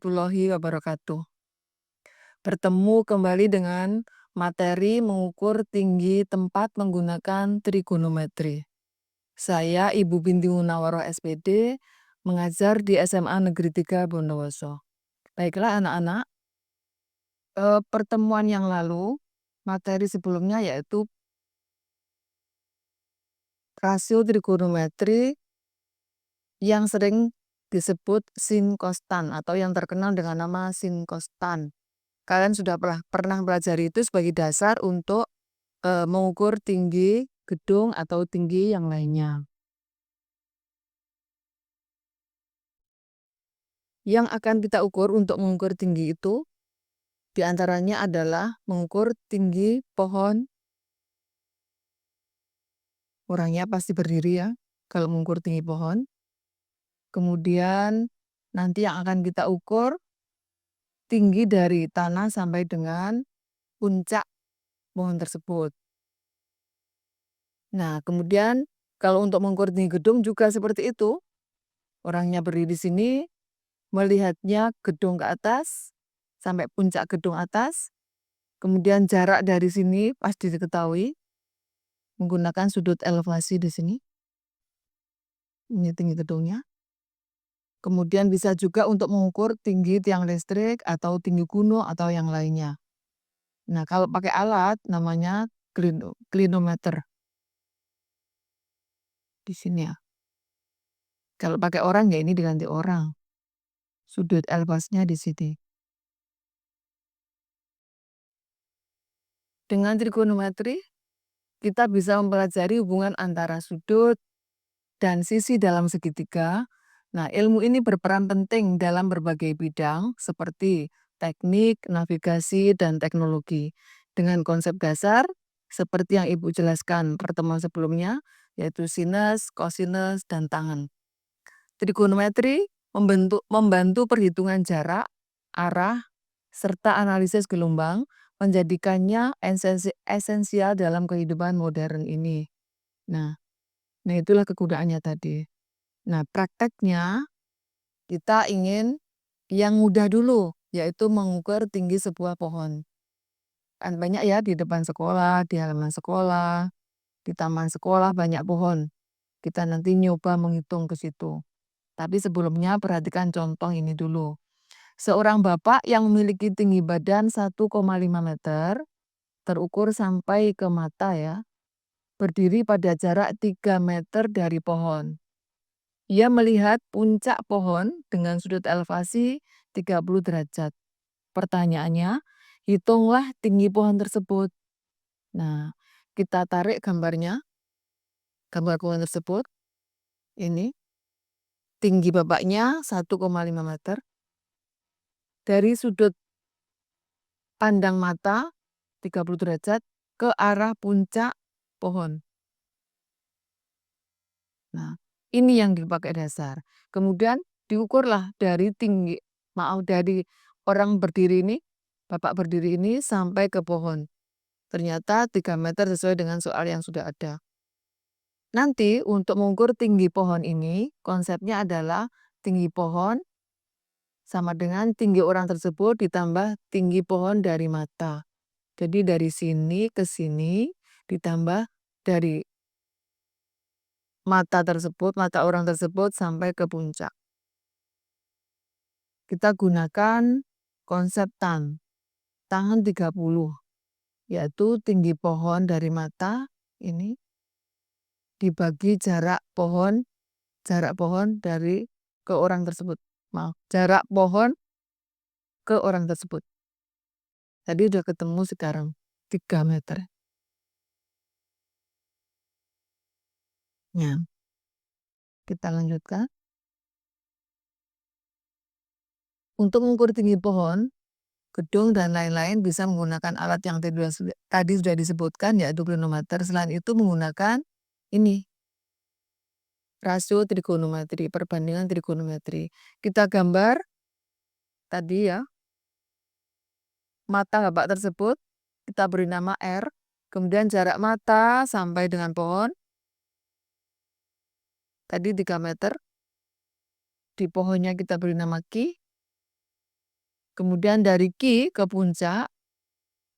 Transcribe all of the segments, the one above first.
warahmatullahi wabarakatuh. Bertemu kembali dengan materi mengukur tinggi tempat menggunakan trigonometri. Saya Ibu Binti Munawwaroh SPD, mengajar di SMA Negeri 3 Bondowoso. Baiklah anak-anak, pertemuan yang lalu, materi sebelumnya yaitu rasio trigonometri yang sering disebut sin kostan atau yang terkenal dengan nama sin kostan. Kalian sudah pernah pelajari itu sebagai dasar untuk mengukur tinggi gedung atau tinggi yang lainnya. Yang akan kita ukur untuk mengukur tinggi itu, diantaranya adalah mengukur tinggi pohon. Orangnya pasti berdiri ya, kalau mengukur tinggi pohon. Kemudian nanti yang akan kita ukur tinggi dari tanah sampai dengan puncak pohon tersebut. Nah, kemudian kalau untuk mengukur tinggi gedung juga seperti itu. Orangnya berdiri di sini, melihatnya gedung ke atas, sampai puncak gedung atas. Kemudian jarak dari sini pasti diketahui, menggunakan sudut elevasi di sini. Ini tinggi gedungnya. Kemudian bisa juga untuk mengukur tinggi tiang listrik atau tinggi gunung atau yang lainnya. Nah, kalau pakai alat namanya klinometer. Di sini ya. Kalau pakai orang ya ini diganti orang. Sudut elevasinya di sini. Dengan trigonometri, kita bisa mempelajari hubungan antara sudut dan sisi dalam segitiga. Nah, ilmu ini berperan penting dalam berbagai bidang seperti teknik, navigasi, dan teknologi. Dengan konsep dasar, seperti yang Ibu jelaskan pertemuan sebelumnya, yaitu sinus, kosinus, dan tangen. Trigonometri membantu perhitungan jarak, arah, serta analisis gelombang, menjadikannya esensial dalam kehidupan modern ini. Nah, itulah kegunaannya tadi. Nah, prakteknya kita ingin yang mudah dulu, yaitu mengukur tinggi sebuah pohon. Kan banyak ya di depan sekolah, di halaman sekolah, di taman sekolah banyak pohon. Kita nanti nyoba menghitung ke situ. Tapi sebelumnya perhatikan contoh ini dulu. Seorang bapak yang memiliki tinggi badan 1,5 meter, terukur sampai ke mata ya, berdiri pada jarak 3 meter dari pohon. Ia melihat puncak pohon dengan sudut elevasi 30 derajat. Pertanyaannya, hitunglah tinggi pohon tersebut. Nah, kita tarik gambarnya, gambar pohon tersebut. Ini, tinggi bapaknya 1,5 meter. Dari sudut pandang mata 30 derajat ke arah puncak pohon. Nah, ini yang dipakai dasar. Kemudian diukurlah dari dari orang berdiri ini, bapak berdiri ini sampai ke pohon. Ternyata 3 meter sesuai dengan soal yang sudah ada. Nanti untuk mengukur tinggi pohon ini, konsepnya adalah tinggi pohon sama dengan tinggi orang tersebut ditambah tinggi pohon dari mata. Jadi dari sini ke sini ditambah dari mata orang tersebut sampai ke puncak. Kita gunakan konsep tangen 30, yaitu tinggi pohon dari mata ini dibagi jarak pohon dari ke orang tersebut. Maaf, jarak pohon ke orang tersebut. Tadi udah ketemu sekarang 3 meter. Nah, kita lanjutkan. Untuk mengukur tinggi pohon, gedung, dan lain-lain bisa menggunakan alat yang tadi sudah disebutkan, yaitu klinometer. Selain itu menggunakan ini, rasio trigonometri, perbandingan trigonometri. Kita gambar tadi ya, mata bapak tersebut, kita beri nama R, kemudian jarak mata sampai dengan pohon, tadi 3 meter, di pohonnya kita beri nama Q, Kemudian dari Q ke puncak,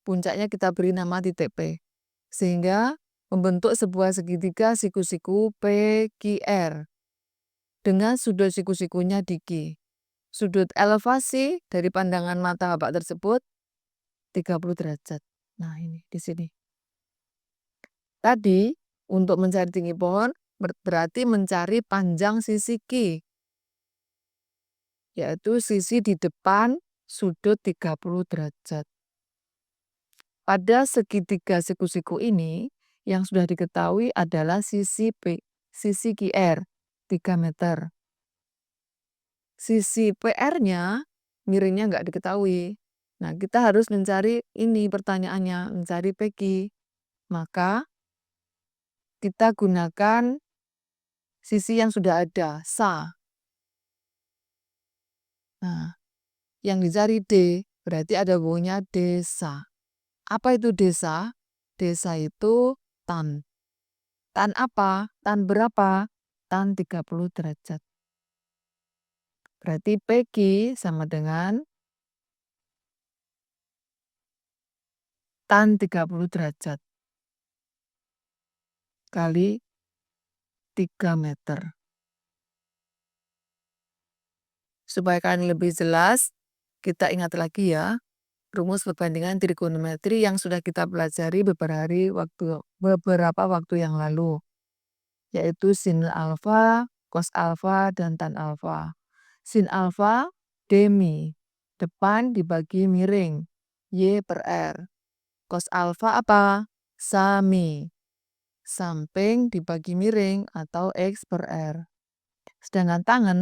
puncaknya kita beri nama titik P. Sehingga membentuk sebuah segitiga siku-siku PQR dengan sudut siku-sikunya di Q. Sudut elevasi dari pandangan mata Bapak tersebut 30 derajat. Nah, ini di sini. Tadi untuk mencari tinggi pohon berarti mencari panjang sisi Q, yaitu sisi di depan sudut 30 derajat. Pada segitiga siku-siku ini, yang sudah diketahui adalah sisi QR 3 meter. Sisi PR-nya, miringnya nggak diketahui. Nah, kita harus mencari ini pertanyaannya, mencari PQ. Maka, kita gunakan sisi yang sudah ada, SA. Nah, yang dicari D, berarti ada hubungannya desa. Apa itu desa? Desa itu tan. Tan apa? Tan berapa? Tan 30 derajat. Berarti PQ sama dengan tan 30 derajat kali 3 meter. Supaya kalian lebih jelas, kita ingat lagi ya, rumus perbandingan trigonometri yang sudah kita pelajari beberapa waktu yang lalu, yaitu sin alfa, cos alfa, dan tan alfa. Sin alfa, demi, depan dibagi miring, Y per R. Cos alfa apa? Sami, samping dibagi miring atau X per R. Sedangkan tangen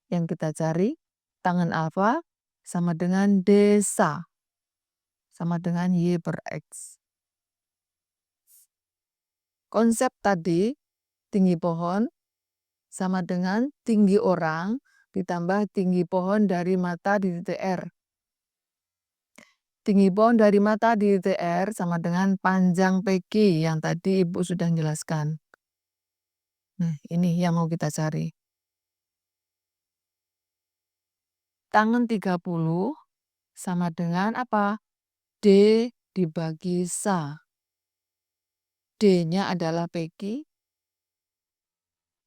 yang kita cari, tangen alfa sama dengan desa, sama dengan Y per X. Konsep tadi, tinggi pohon sama dengan tinggi orang ditambah tinggi pohon dari mata di titik R. Tinggi pohon dari mata di titik R sama dengan panjang PQ yang tadi Ibu sudah jelaskan. Nah, ini yang mau kita cari. Tangen 30 sama dengan apa? D dibagi SA. D-nya adalah PQ,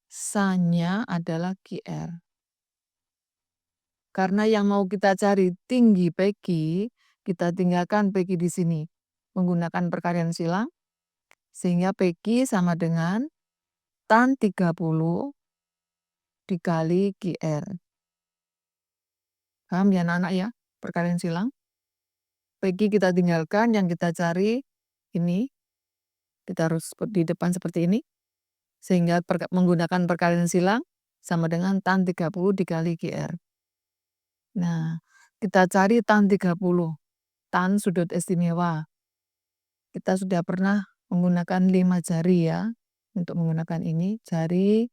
SA-nya adalah QR. Karena yang mau kita cari tinggi PQ, kita tinggalkan PQ di sini menggunakan perkalian silang, sehingga PQ sama dengan tan 30 dikali QR. Paham ya anak-anak ya, perkalian silang? PQ kita tinggalkan, yang kita cari ini, kita harus di depan seperti ini, sehingga menggunakan perkalian silang sama dengan tan 30 dikali QR. Nah, kita cari tan 30, tan sudut istimewa. Kita sudah pernah menggunakan 5 jari ya, untuk menggunakan ini, jari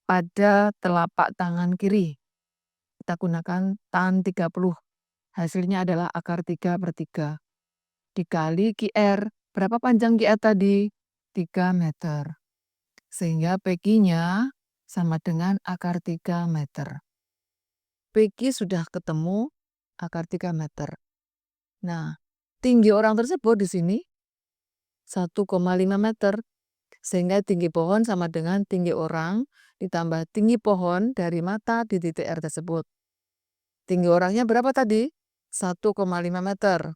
pada telapak tangan kiri. Kita gunakan tan 30, hasilnya adalah akar 3 per 3. Dikali QR, berapa panjang QR tadi? 3 meter. Sehingga PQ-nya sama dengan akar 3 meter. PQ sudah ketemu akar 3 meter. Nah, tinggi orang tersebut di sini 1,5 meter. Sehingga tinggi pohon sama dengan tinggi orang ditambah tinggi pohon dari mata di titik R tersebut. Tinggi orangnya berapa tadi? 1,5 meter.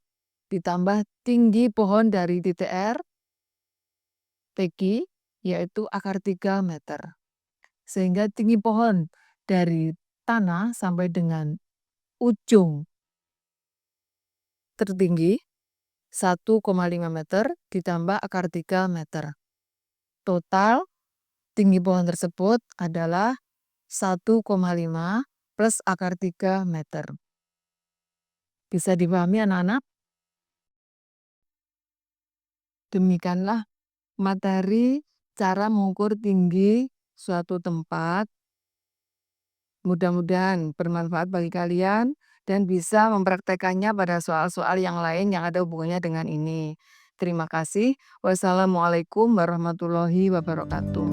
Ditambah tinggi pohon dari titik R, PQ, yaitu akar 3 meter. Sehingga tinggi pohon dari tanah sampai dengan ujung tertinggi 1,5 meter ditambah akar 3 meter. Total tinggi pohon tersebut adalah 1,5 plus akar 3 meter. Bisa dipahami anak-anak? Demikianlah materi cara mengukur tinggi suatu tempat. Mudah-mudahan bermanfaat bagi kalian dan bisa mempraktekannya pada soal-soal yang lain yang ada hubungannya dengan ini. Terima kasih. Wassalamualaikum warahmatullahi wabarakatuh.